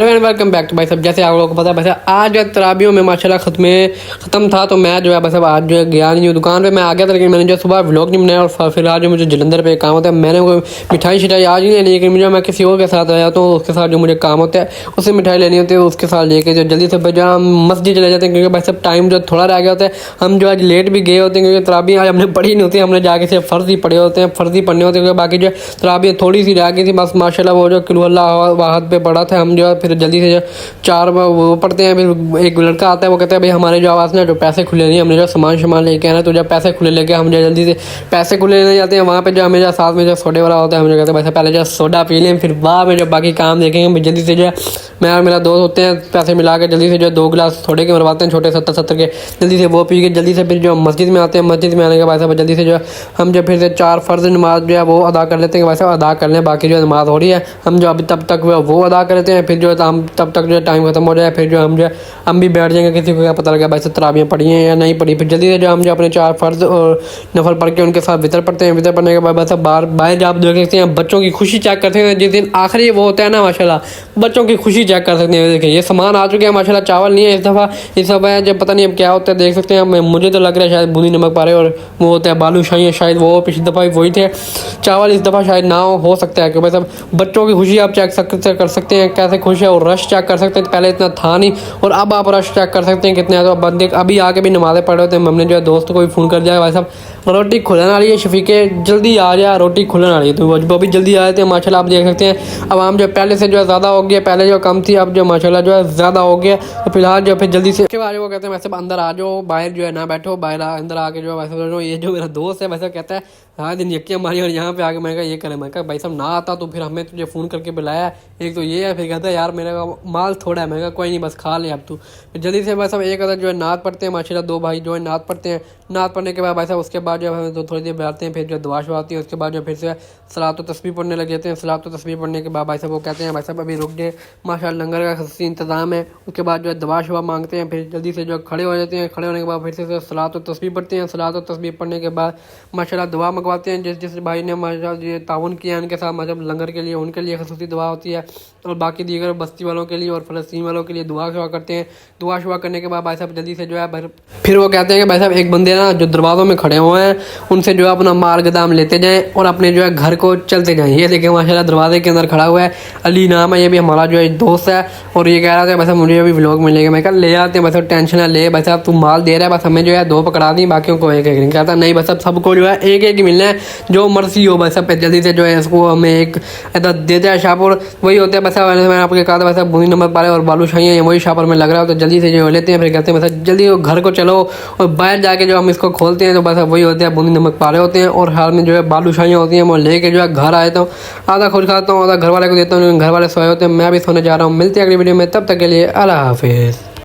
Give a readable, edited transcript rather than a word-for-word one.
Welcome back to भाई सब। जैसे आप लोगों को पता है वैसे आज तराबियों में माशाल्लाह ख़त्म था, तो मैं जो है बस अब आज जो है गया नहीं हूँ दुकान पे। मैं आ गया था लेकिन मैंने जो सुबह व्लॉग नहीं बनाया और फिर आज जो मुझे जलंधर पे काम होता है, मैंने कोई मिठाई शिठाई आज नहीं लेनी, लेकिन मुझे मैं किसी और के साथ आया तो उसके साथ जो मुझे काम होता है उससे मिठाई लेनी होती है, उसके साथ लेके जो जल्दी से बजा हम मस्जिद चले जाते हैं, क्योंकि भाई सब टाइम जो थोड़ा रह गया होता है। हम जो आज लेट भी गए होते हैं क्योंकि तराबी आज हमने पढ़ी नहीं होती, हमने जाके सिर्फ फ़र्ज़ ही पढ़े होते हैं, फ़र्ज़ ही पढ़ने होते हैं, क्योंकि बाकी जो तराबी थोड़ी सी रह गई थी बस। माशाल्लाह वो जो कुल अल्लाह वाहद पे पढ़ा था, हम जो है फिर जल्दी से जो चार वो पढ़ते हैं। फिर एक लड़का आता है, वो कहता है भाई हमारे जो आवाज़ ना जो पैसे खुले नहीं, हमने जो सामान लेके आना, तो जब पैसे खुले लेके हम जो जल्दी से पैसे खुले लेने जाते हैं। वहाँ पे जो हमें जो साथ में जो सोडे वाला होता है, हम जो कहते हैं पैसे पहले जो सोडा पी लें, फिर बाद में जो बाकी काम देखेंगे। जल्दी से जो है मैं और मेरा दोस्त होते हैं, पैसे मिला के जल्दी से जो 2 गिलास सोडे के मरवाते हैं, छोटे 70 के। जल्दी से वो पी के जल्दी से फिर जो मस्जिद में आते हैं, मस्जिद में आने के बाद जल्दी से जो हम जो फिर से 4 फ़र्ज़ नमाज जो है वो अदा कर लेते हैं। वैसे अदा कर लें, बाकी जो नमाज़ हो रही है हम जो अभी तब तक वो अदा कर लेते हैं। फिर जो हम तब तक जो टाइम खत्म हो जाए, फिर जो हम भी बैठ जाएंगे। किसी को क्या पता लगा भाई तराबियाँ पढ़ी हैं या नहीं पढ़ी। फिर जल्दी से जो हम जो अपने 4 फ़र्ज़ और नफल पढ़ के उनके साथ वितर पढ़ते हैं। वितर पढ़ने के बाद बस बाहर जब आप देख सकते हैं बच्चों की खुशी चेक करते हैं। जिस दिन आखिरी वो होता है ना, माशाल्लाह बच्चों की खुशी चेक कर सकते हैं। देखिए ये सामान आ चुके हैं माशाल्लाह। चावल नहीं है इस दफ़ा जब पता नहीं अब क्या होता है, देख सकते हैं। मुझे तो लग रहा है शायद बूंदी नमक पारे और वो होता है बालूशाही है, शायद वो पिछली दफ़ा वही थे। चावल इस दफ़ा शायद ना हो सकता है, क्योंकि सब बच्चों की खुशी आप चेक कर सकते हैं कैसे खुश है, और रश चेक कर सकते हैं। पहले इतना था नहीं और अब आप रश चेक कर सकते हैं कितने। तो बंदे अभी आके भी नमाज़ें पढ़ रहे होते हैं। हमने जो है दोस्त को भी फ़ोन कर दिया भाई साहब रोटी खुलने वाली है, शफीके जल्दी आ जा, रोटी खुलने वाली है। तो वो भी जल्दी आ जाते हैं माशाल्लाह। आप देख सकते हैं अब हम जो पहले से जो है ज़्यादा हो गया, पहले जो कम थी अब जो माशाल्लाह जो है ज़्यादा हो गया। तो फिलहाल जो फिर जल्दी से के बाद वो कहते हैं वैसे अंदर आ जाओ, बाहर जो है ना बैठो, बाहर अंदर आके जो है वैसे ये जो मेरा दोस्त है वैसे कहता है हाँ दिन यक्कियाँ मारी और यहाँ पे आके मैं कहा ये करें। मैं कहा भाई साहब ना आता तो फिर हमें तुझे फ़ोन करके बुलाया, एक तो ये है। फिर कहता है यार मेरे माल थोड़ा है। मैं कहा कोई नहीं बस खा ले अब तू। फिर जल्दी से भाई साहब एक अदर जो है नात पढ़ते हैं माशाल्लाह। 2 भाई जो है नात पढ़ते हैं। नात पढ़ने के बाद भाई साहब उसके बाद जो है तो थोड़ी देर बैठते हैं, फिर जो दुआ शुआ आती है। उसके बाद जो फिर से सलात व तस्बीह पढ़ने लग जाते हैं। सलात व तस्बीह पढ़ने के बाद भाई साहब वो कहते हैं भाई साहब अभी रुक जाए, माशाल्लाह लंगर का खसूसी इंतज़ाम है। उसके बाद जो है दुआ शुआ मांगते हैं, फिर जल्दी से जो खड़े हो जाते हैं। खड़े होने के बाद फिर से सलात व तस्बीह पढ़ते हैं। सलात व तस्बीह पढ़ने के बाद माशाल्लाह दुआ मंगवाते हैं। जिस भाई ने माशाल्लाह ये ताउन किया उनके साथ मतलब लंगर के लिए, उनके लिए खसूसी दुआ होती है। और बाकी दीगर बस्ती वालों के लिए और फ़लस्तीन वालों के लिए दुआ शुआ करते हैं। दुआ शुआ करने के बाद भाई साहब जल्दी से जो है फिर वो कहते हैं कि भाई साहब एक बंदे ना जो दरवाज़ों में खड़े हुए हैं उनसे जो है अपना माल गदाम लेते जाएं और अपने जो है घर को चलते जाएं। ये देखें माशाल्लाह दरवाजे के अंदर खड़ा हुआ है, अली नाम है, ये भी हमारा जो है दोस्त है। और ये कह रहा था भाई साहब मुझे अभी व्लॉग मिलेगा। मैं कहा ले आते हैं भाई साहब, टेंशन है ले भाई साहब, तू माल दे रहा है बस हमें जो है 2 पकड़ा दी, बाकियों को एक नहीं। कहता नहीं भाई साहब सबको जो है एक ही मिलना है, जो मर्जी हो भाई साहब। जल्दी से जो है इसको हमें एक देते हैं शाहपुर, वही होते हैं बस। मैंने आपके कहा था वैसे बूंदी नमक पारे और बालूशाही है, वही शाहपुर में लग रहा हो। तो जल्दी से जो लेते हैं, फिर कहते हैं बस जल्दी घर को चलो और बाहर जाके जो हम इसको खोलते हैं तो बस वही होते हैं बूंदी नमक पारे होते हैं। और हाल में जो है बालूशाहियाँ होती हैं, वो लेके जो है घर आया था। आधा खुद खाता हूँ, आधा घर वाले को देता हूँ, घर वाले सोए होते हैं, मैं भी सोने जा रहा हूँ। मिलते हैं अगली वीडियो में, तब तक के लिए अल्लाह हाफिज़।